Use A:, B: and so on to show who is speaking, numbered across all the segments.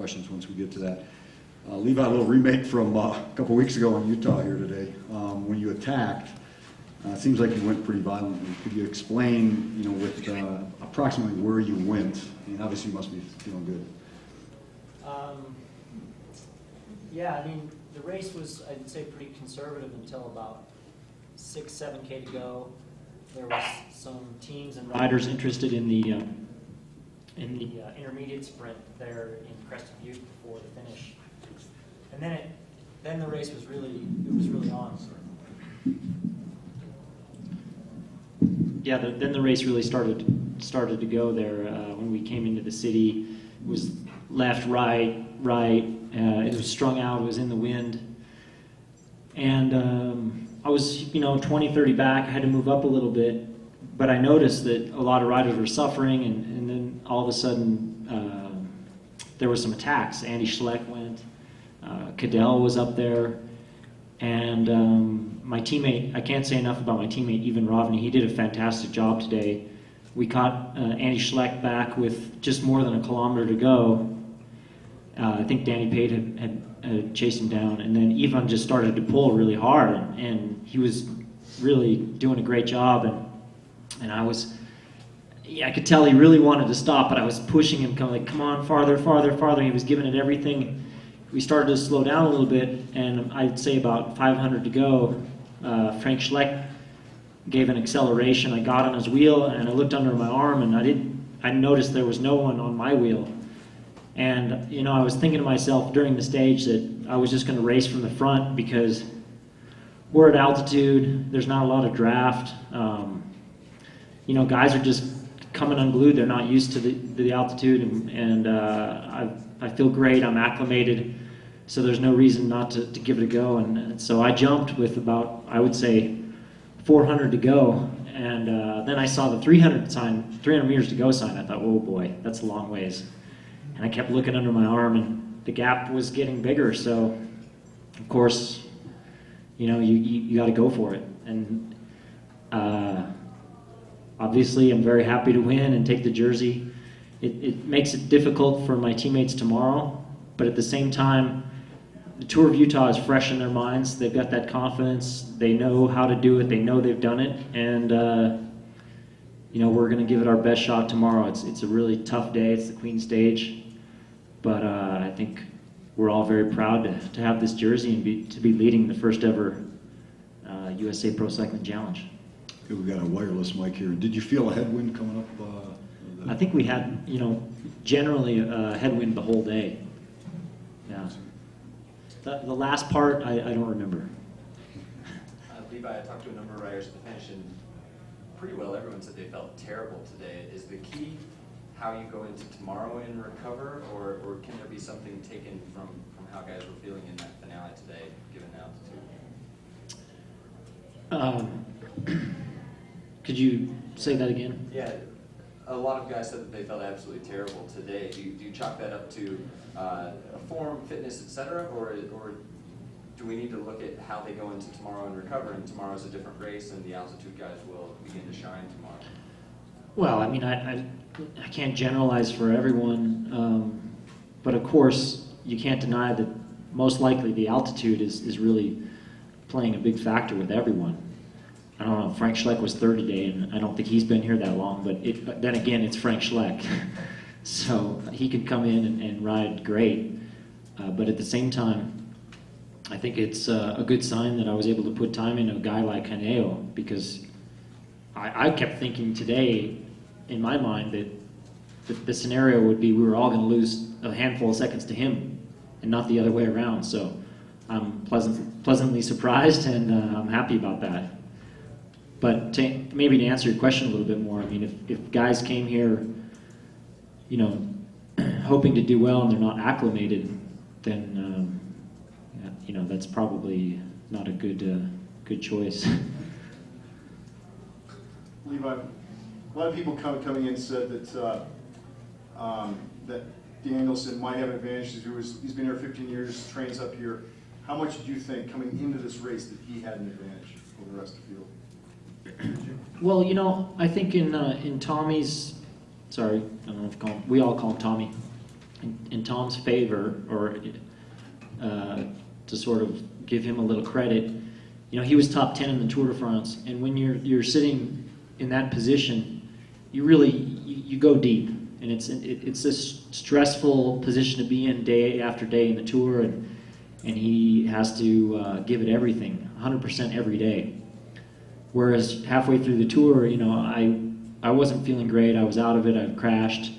A: questions once we get to that. Levi, a little remake from a couple weeks ago in Utah here today. When you attacked, it seems like you went pretty violently. Could you explain, with approximately where you went? I mean, obviously you must be feeling good.
B: Yeah, I mean, the race was, I'd say, pretty conservative until about 6-7K to go. There was some teams and riders interested in the intermediate sprint there in Crested Butte before the finish, and then the race was really on. Yeah, then the race really started to go there when we came into the city. It was left, right. It was strung out. It was in the wind, and I was 20, 30 back. I had to move up a little bit, but I noticed that a lot of riders were suffering, and then all of a sudden there were some attacks. Andy Schleck went, Cadell was up there, and my teammate, I can't say enough about my teammate, Evan Rodney. He did a fantastic job today. We caught Andy Schleck back with just more than a kilometer to go. I think Danny Pate had chased him down, and then Ivan just started to pull really hard, and he was really doing a great job, and I could tell he really wanted to stop, but I was pushing him, come on, farther. He was giving it everything. We started to slow down a little bit, and I'd say about 500 to go. Frank Schleck gave an acceleration. I got on his wheel, and I looked under my arm, and I noticed there was no one on my wheel. And, I was thinking to myself during the stage that I was just going to race from the front because we're at altitude. There's not a lot of draft. Guys are just coming unglued. They're not used to the altitude, and I feel great. I'm acclimated, so there's no reason not to give it a go. And so I jumped with about, I would say, 400 to go. And then I saw the 300 meters to go sign. I thought, oh boy, that's a long ways. And I kept looking under my arm, and the gap was getting bigger. So, of course, you got to go for it. And obviously, I'm very happy to win and take the jersey. It makes it difficult for my teammates tomorrow, but at the same time, the Tour of Utah is fresh in their minds. They've got that confidence. They know how to do it. They know they've done it, and we're going to give it our best shot tomorrow. It's a really tough day. It's the Queen Stage. But I think we're all very proud to have this jersey and to be leading the first ever USA Pro Cycling Challenge.
A: Okay, we got a wireless mic here. Did you feel a headwind coming up?
B: I think we had, generally a headwind the whole day. Yeah. The last part, I don't remember.
C: Levi, I talked to a number of riders at the finish, and pretty well everyone said they felt terrible today. Is the key how you go into tomorrow and recover, or can there be something taken from how guys were feeling in that finale today, given the altitude?
B: Could you say that again?
C: Yeah, a lot of guys said that they felt absolutely terrible today. Do you chalk that up to form, fitness, etc., or do we need to look at how they go into tomorrow and recover, and tomorrow's a different race, and the altitude guys will begin to shine tomorrow?
B: Well, I mean, I can't generalize for everyone, but of course, you can't deny that most likely the altitude is really playing a big factor with everyone. I don't know, Frank Schleck was third today, and I don't think he's been here that long, but then again, it's Frank Schleck. So he could come in and ride great, but at the same time, I think it's a good sign that I was able to put time into a guy like Caneo, because I kept thinking today, in my mind, that the scenario would be we were all going to lose a handful of seconds to him and not the other way around. So I'm pleasantly surprised, and I'm happy about that. But maybe to answer your question a little bit more, I mean, if guys came here, hoping to do well and they're not acclimated, then that's probably not a good choice.
D: Levi, a lot of people coming in said that that Danielson might have an advantage. He's been here 15 years, trains up here. How much do you think coming into this race that he had an advantage over the rest of the field?
B: Well, I think in Tommy's, sorry, I don't know if we all call him Tommy. in Tom's favor, or to sort of give him a little credit, you know, he was top 10 in the Tour de France, and when you're sitting in that position, you really you go deep, and it's a stressful position to be in day after day in the Tour, and he has to give it everything, 100% every day. Whereas halfway through the Tour, you know, I wasn't feeling great. I was out of it. I crashed,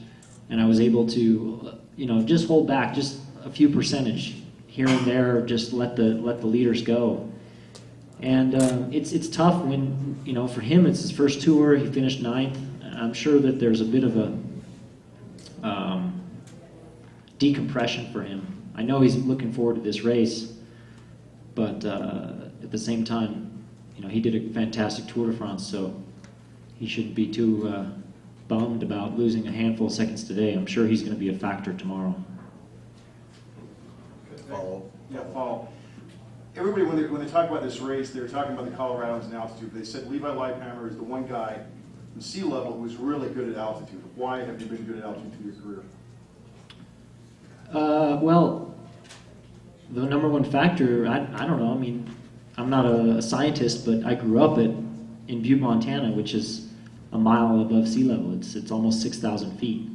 B: and I was able to, you know, just hold back just a few percentage here and there. Just let the leaders go. And it's tough when, you know, for him it's his first Tour. He finished 9th. I'm sure that there's a bit of a decompression for him. I know he's looking forward to this race, but at the same time, you know, he did a fantastic Tour de France, so he shouldn't be too bummed about losing a handful of seconds today. I'm sure he's going to be a factor tomorrow.
D: Follow. Yeah, follow. Everybody, when they talk about this race, they're talking about the Colorados and altitude. They said Levi Leipheimer is the one guy from sea level who's really good at altitude. Why have you been good at altitude through your career?
B: Well, the number one factor, I don't know. I mean, I'm not a scientist, but I grew up in Butte, Montana, which is a mile above sea level. It's almost 6,000 feet.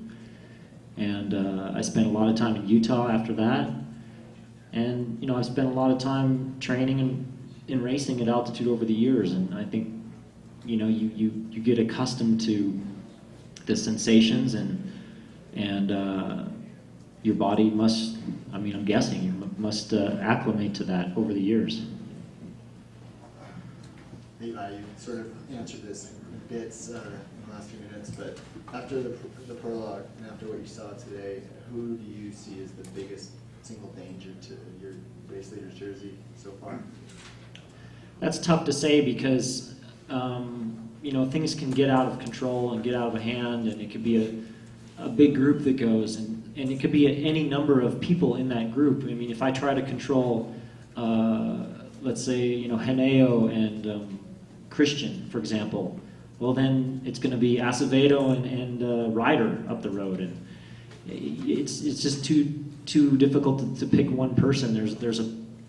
B: And I spent a lot of time in Utah after that. And, you know, I've spent a lot of time training and racing at altitude over the years. And I think, you know, you get accustomed to the sensations, and your body must, I mean, I'm guessing, you must acclimate to that over the years.
E: Levi, you sort of answered this in bits in the last few minutes, but after the prologue and after what you saw today, who do you see as the biggest single danger to your race leader's jersey so far?
B: That's tough to say because, you know, things can get out of control and get out of hand, and it could be a big group that goes, and it could be any number of people in that group. I mean, if I try to control, let's say, you know, Henao and Christian, for example, well, then it's going to be Acevedo and Ryder up the road, and it's just too difficult to pick one person. There's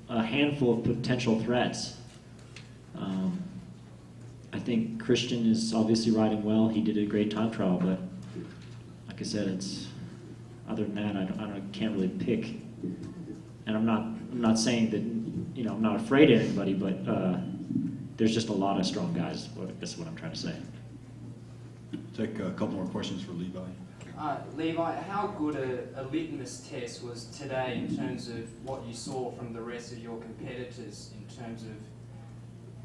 B: a handful of potential threats. I think Christian is obviously riding well. He did a great time trial, but like I said, it's other than that, I can't really pick. And I'm not saying that, you know, I'm not afraid of anybody, but there's just a lot of strong guys. That's what I'm trying to say.
A: Take a couple more questions for Levi.
F: Levi, how good a litmus test was today in terms of what you saw from the rest of your competitors in terms of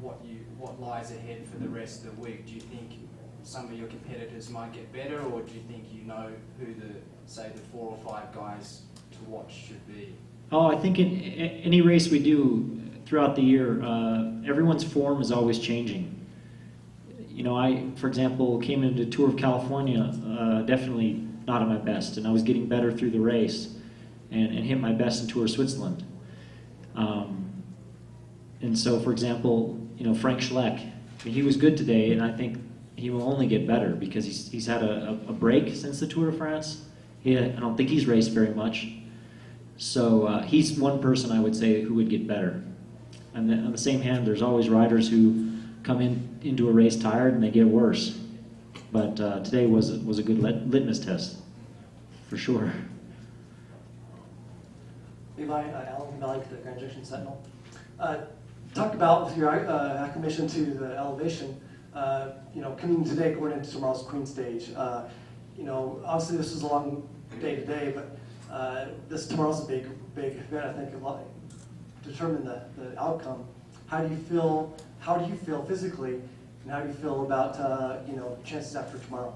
F: what lies ahead for the rest of the week? Do you think some of your competitors might get better, or do you think you know who the 4 or 5 guys to watch should be?
B: Oh, I think in any race we do throughout the year, everyone's form is always changing. You know, I, for example, came into Tour of California definitely not at my best, and I was getting better through the race and hit my best in Tour of Switzerland. And so, for example, you know, Frank Schleck, I mean, he was good today, and I think he will only get better because he's had a break since the Tour de France. I don't think he's raced very much. So he's one person I would say who would get better. And then on the same hand, there's always riders who come into a race tired and they get worse. But today was a good litmus test, for sure.
G: Levi, Alan Malik, the Grand Junction Sentinel. Talk about your acclimation to the elevation. You know, coming today, going into tomorrow's Queen Stage. You know, obviously this is a long day today, but tomorrow's a big event. I think a lot determine the outcome. How do you feel? How do you feel physically, and how do you feel about you know, chances after tomorrow?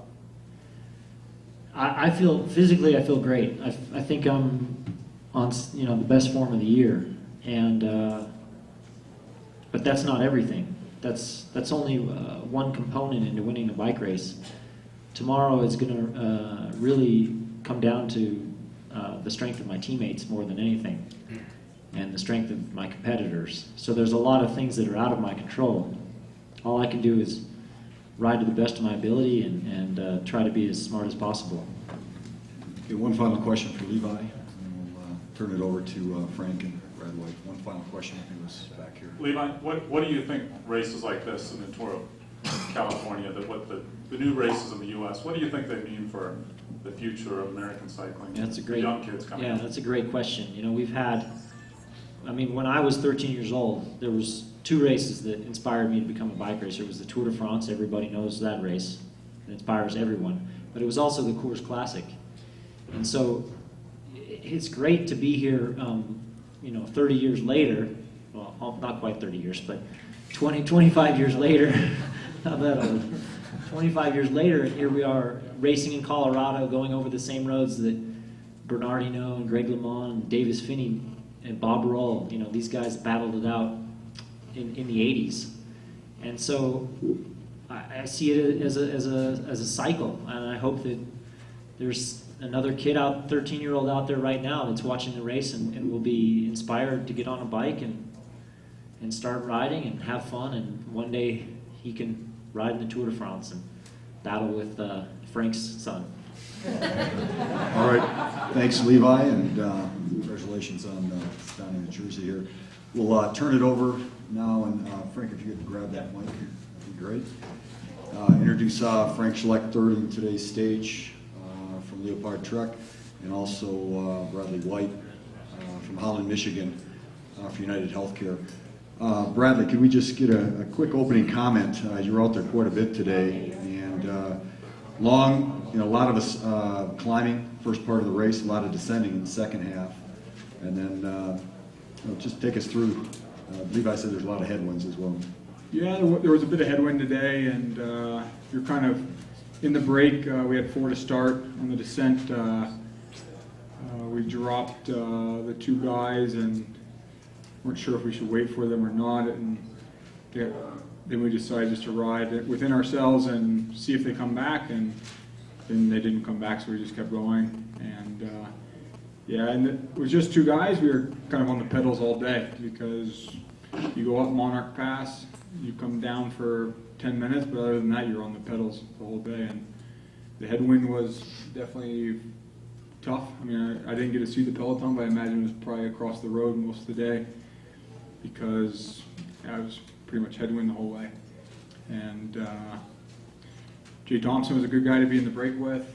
B: I feel physically. I feel great. I think I'm on, you know, the best form of the year, and but that's not everything. That's only one component into winning a bike race. Tomorrow is going to really come down to the strength of my teammates more than anything, and the strength of my competitors. So there's a lot of things that are out of my control. All I can do is ride to the best of my ability and try to be as smart as possible.
A: Okay, one final question for Levi, and we'll turn it over to Frank and Brad White. One final question, I think was back here.
H: Levi, what do you think races like this in the Tour of California, the new races in the U.S., what do you think they mean for the future of American cycling?
B: That's a
H: The
B: great,
H: young kids coming
B: yeah,
H: up?
B: that's a great question. You know, we've had, I mean, when I was 13 years old, there was 2 races that inspired me to become a bike racer. It was the Tour de France, everybody knows that race. It inspires everyone. But it was also the Coors Classic. And so it's great to be here, you know, 30 years later, well, not quite 30 years, but 25 years later, not that old. 25 years later, and here we are racing in Colorado, going over the same roads that Bernard Hinault and Greg LeMond and Davis Finney and Bob Roll, you know, these guys battled it out in the 80s. And so I see it as a cycle, and I hope that there's another kid 13-year-old out there right now that's watching the race and will be inspired to get on a bike and start riding and have fun, and one day he can ride in the Tour de France and battle with Frank's son.
A: All right, thanks Levi, and congratulations on down in New Jersey here. We'll turn it over now, and Frank, if you could grab that mic, that'd be great. Introduce Frank Schleck, third in today's stage from Leopard Trek, and also Bradley White from Holland, Michigan for United Healthcare. Bradley, could we just get a quick opening comment? You were out there quite a bit today, and long, you know, a lot of us climbing first part of the race, a lot of descending in the second half, and then you know, just take us through. Levi said there's a lot of headwinds as well.
I: Yeah, there was a bit of headwind today, and you're kind of in the break. We had 4 to start. On the descent, we dropped the 2 guys and weren't sure if we should wait for them or not. And then we decided just to ride within ourselves and see if they come back. And then they didn't come back, so we just kept going. And yeah, and it was just 2 guys. We were kind of on the pedals all day because you go up Monarch Pass, you come down for 10 minutes, but other than that, you're on the pedals the whole day. And the headwind was definitely tough. I mean, I didn't get to see the peloton, but I imagine it was probably across the road most of the day because I was pretty much headwind the whole way. And Jay Thompson was a good guy to be in the break with.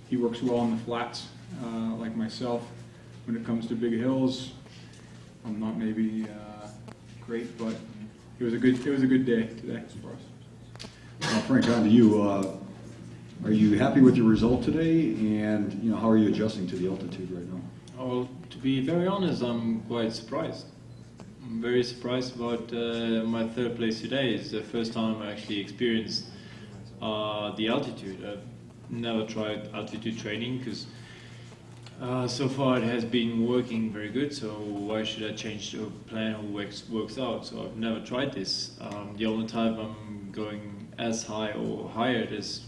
I: He works well on the flats, like myself. When it comes to big hills, I'm not maybe great, but it was a good day today for us.
A: Frank, on to you. Are you happy with your result today, and you know how are you adjusting to the altitude right now?
J: Well, to be very honest, I'm quite surprised. I'm very surprised about my 3rd place today. It's the first time I actually experienced the altitude. I've never tried altitude training because so far it has been working very good, so why should I change the plan or works out? So I've never tried this. The only time I'm going as high or higher is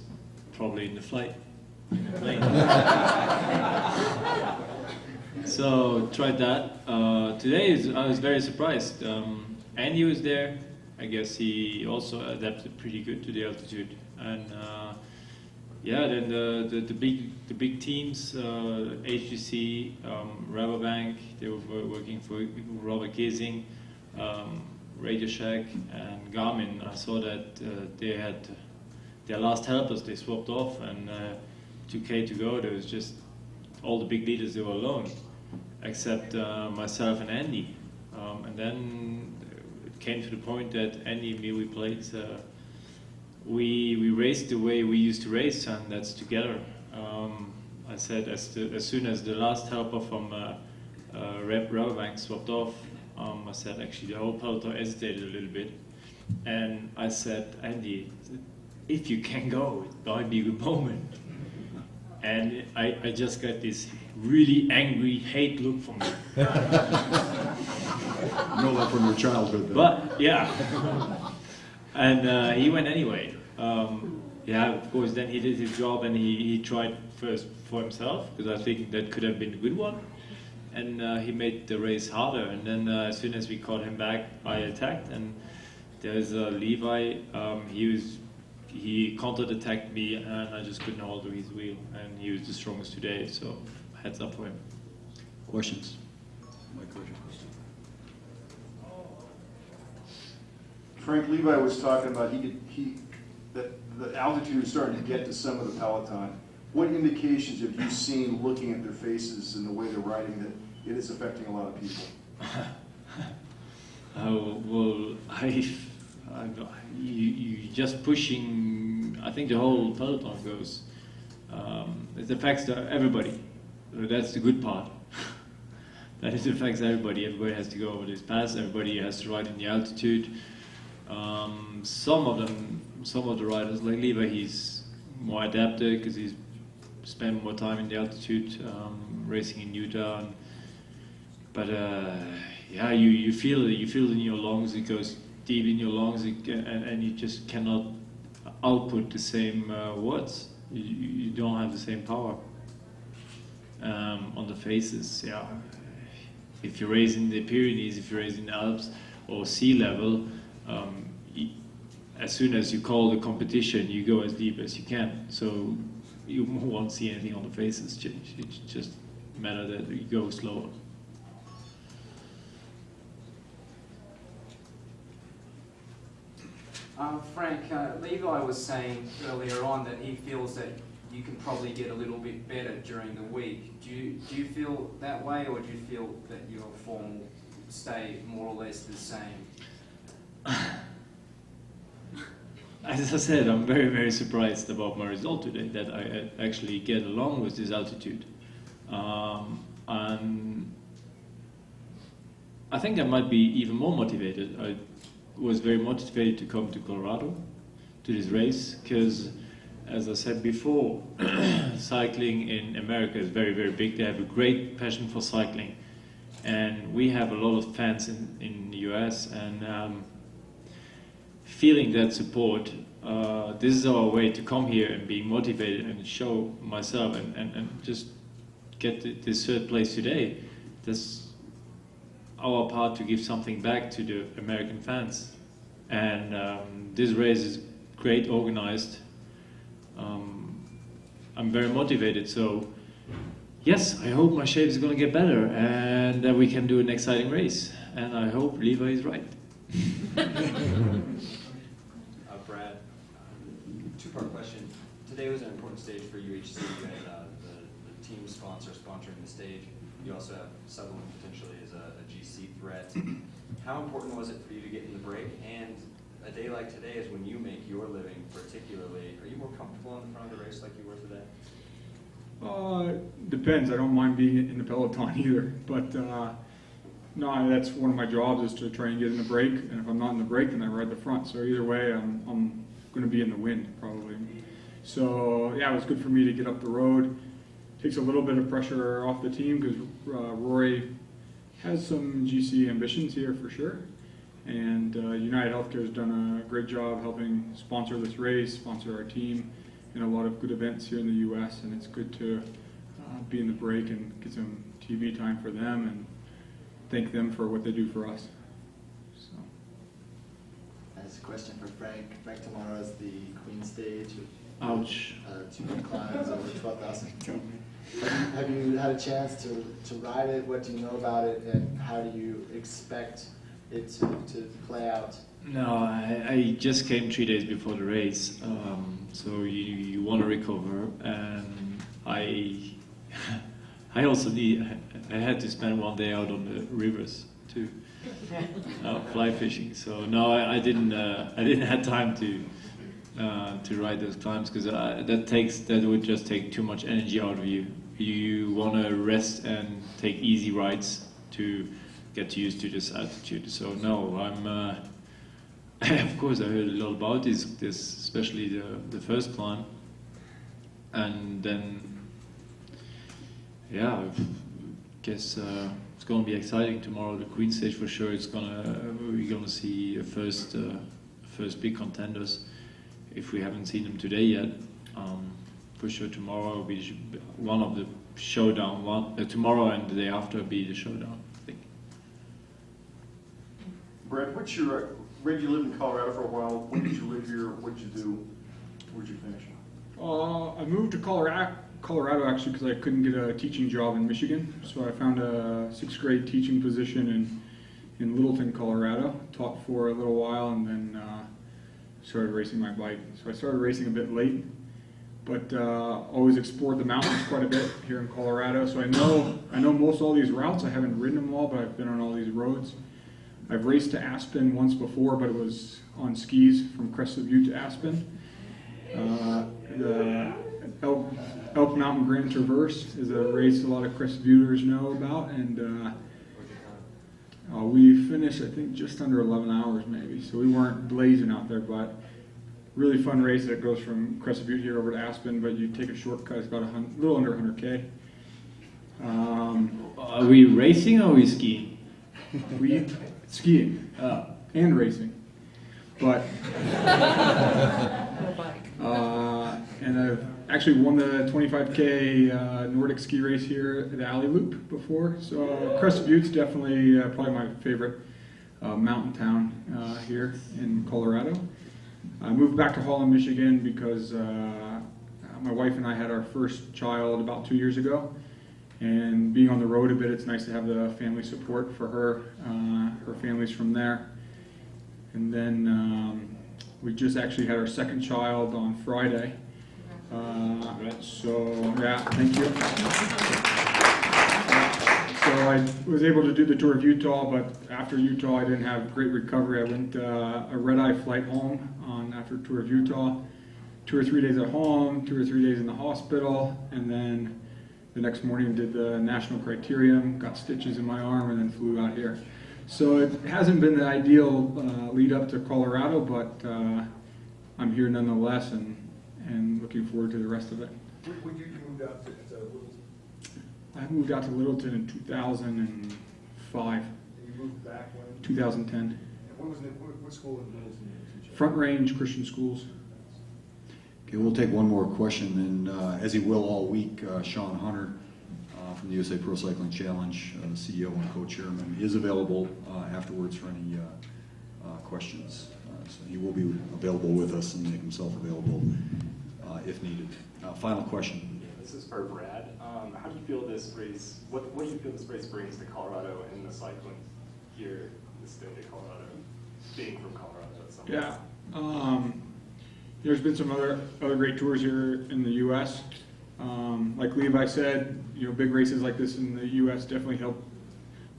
J: probably in the flight, in the plane. So tried that. Today I was very surprised. Andy was there. I guess he also adapted pretty good to the altitude. And yeah, then the big teams, HTC, Rabobank, they were working for Robert Gesing, Radio Shack, and Garmin. I saw that they had their last helpers. They swapped off, and 2K to go. There was just all the big leaders. They were alone, except myself and Andy. And then it came to the point that Andy and me, we played. We raced the way we used to race, and that's together. I said as soon as the last helper from Rabobank swapped off, I said actually the whole peloton hesitated a little bit, and I said, Andy, if you can go, it might be a good moment. And I just got this really angry hate look from him.
A: You know that from your childhood. Then.
J: But yeah, and he went anyway. Yeah, of course. Then he did his job, and he tried first for himself because I think that could have been a good one. And he made the race harder. And then as soon as we caught him back, I attacked. And there's Levi. He he counter-attacked me, and I just couldn't hold his wheel, and he was the strongest today, so heads up for him.
A: Questions? Mike, question.
D: Frank Levi was talking about that the altitude is starting to get to some of the peloton. What indications have you seen looking at their faces and the way they're riding that it is affecting a lot of people?
J: Well, you just pushing. I think the whole peloton goes. It affects everybody. That's the good part. That it affects everybody. Everybody has to go over this pass. Everybody has to ride in the altitude. Some of the riders like Levi, he's more adapted because he's spent more time in the altitude, racing in Utah. But yeah, you feel it. You feel it in your lungs. It goes deep in your lungs, and you just cannot output the same watts. You don't have the same power on the faces. Yeah, if you race in the Pyrenees, if you race in the Alps or sea level, as soon as you call the competition, you go as deep as you can. So you won't see anything on the faces change. It just matter that you go slower.
F: Frank, Levi was saying earlier on that he feels that you can probably get a little bit better during the week. Do you feel that way, or do you feel that your form will stay more or less the same?
J: As I said, I'm very, very surprised about my result today, that I actually get along with this altitude. And I think I might be even more motivated. I was very motivated to come to Colorado, to this race, because, as I said before, cycling in America is very, very big. They have a great passion for cycling. And we have a lot of fans in the US, and feeling that support, this is our way to come here and be motivated and show myself and just get this third place today. That's our part to give something back to the American fans. And this race is great organized. I'm very motivated, so yes, I hope my shape is going to get better and that we can do an exciting race. And I hope Levi is right.
C: Brad, two-part question. Today was an important stage for UHC. You had the team sponsor sponsoring the stage. You also have Sutherland potentially as a GC threat. How important was it for you to get in the break? And a day like today is when you make your living particularly. Are you more comfortable in the front of the race like you were today?
I: Depends. I don't mind being in the peloton either, but no, that's one of my jobs is to try and get in the break. And if I'm not in the break, then I ride the front. So either way, I'm going to be in the wind probably. So yeah, it was good for me to get up the road. Takes a little bit of pressure off the team because Rory has some GC ambitions here for sure. And United Healthcare has done a great job helping sponsor this race, sponsor our team, and a lot of good events here in the U.S. And it's good to be in the break and get some TV time for them and thank them for what they do for us. So.
E: That's a question for Frank. Frank, tomorrow is the Queen stage.
J: Ouch.
E: 2 climbs over 12,000 feet. Have you had a chance to ride it? What do you know about it, and how do you expect it to play out?
J: No, I just came 3 days before the race, so you want to recover, and I also I had to spend 1 day out on the rivers too, fly fishing. So no, I didn't have time to ride those climbs because that would just take too much energy out of you. You want to rest and take easy rides to get used to this altitude. So no, of course I heard a lot about this especially the first climb, and then yeah, I guess it's going to be exciting tomorrow. The Queen stage for sure. We're gonna see first big contenders if we haven't seen them today yet. For sure tomorrow will be one of the showdown. Tomorrow and the day after will be the showdown, I think.
D: Brad, what's your, Red, you lived in Colorado for a while. When did you live here? What did you do? Where'd you finish?
I: I moved to Colorado actually because I couldn't get a teaching job in Michigan. So I found a 6th grade teaching position in Littleton, Colorado. Taught for a little while and then started racing my bike. So I started racing a bit late, but always explored the mountains quite a bit here in Colorado. So I know most all these routes. I haven't ridden them all, but I've been on all these roads. I've raced to Aspen once before, but it was on skis from Crested Butte to Aspen. The Elk Mountain Grand Traverse is a race a lot of Crested Butters know about, and we finished, I think, just under 11 hours maybe, so we weren't blazing out there, but really fun race that goes from Crested Butte here over to Aspen, but you take a shortcut, it's about a little under 100K.
J: Are we racing or are we skiing?
I: We skiing and racing, but and I've actually won the 25K Nordic ski race here at the Alley Loop before. So Crested Butte's definitely probably my favorite mountain town here in Colorado. I moved back to Holland, Michigan because my wife and I had our first child about 2 years ago. And being on the road a bit, it's nice to have the family support for her. Her family's from there. And then we just actually had our second child on Friday. So, yeah, thank you. So I was able to do the Tour of Utah, but after Utah I didn't have great recovery. I went a red-eye flight home after Tour of Utah. 2 or 3 days at home, 2 or 3 days in the hospital, and then the next morning did the national criterium, got stitches in my arm, and then flew out here. So it hasn't been the ideal lead up to Colorado, but I'm here nonetheless and looking forward to the rest of it.
D: When you moved out to Littleton?
I: I moved out to Littleton in 2005,
D: You moved back when?
I: 2010.
D: And what school in Littleton did you teach at?
I: Front Range Christian Schools.
A: Okay, we'll take one more question, and as he will all week, Sean Hunter from the USA Pro Cycling Challenge, the CEO and co-chairman, is available afterwards for any questions. So he will be available with us and make himself available if needed. Final question.
K: This is for Brad. How do you feel this race, what do you feel this race brings to Colorado and the cycling here in the state of Colorado, being from Colorado at some point?
I: Yeah. There's been some other great tours here in the U.S. Like Levi said, big races like this in the U.S. definitely help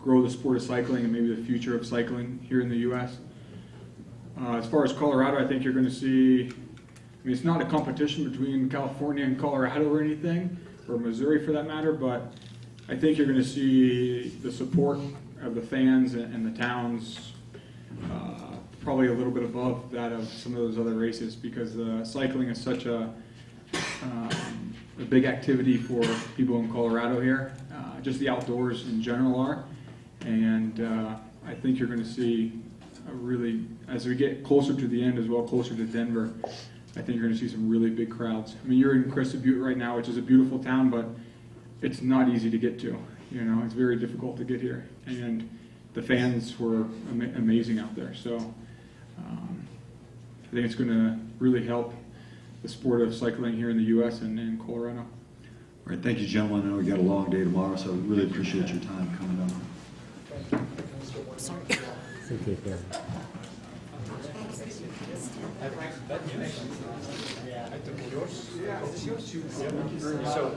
I: grow the sport of cycling and maybe the future of cycling here in the U.S. As far as Colorado, I think you're going to see, it's not a competition between California and Colorado or anything, or Missouri for that matter, but I think you're going to see the support of the fans and the towns probably a little bit above that of some of those other races, because cycling is such a big activity for people in Colorado here. Just the outdoors in general are, and I think you're going to see really, as we get closer to the end as well, closer to Denver, I think you're going to see some really big crowds. I mean, you're in Crested Butte right now, which is a beautiful town, but it's not easy to get to. It's very difficult to get here, and the fans were amazing out there. So I think it's going to really help the sport of cycling here in the U.S. and in Colorado.
A: All right, thank you, gentlemen. I know we got a long day tomorrow, so we really appreciate your time coming up.
L: Sorry.
C: So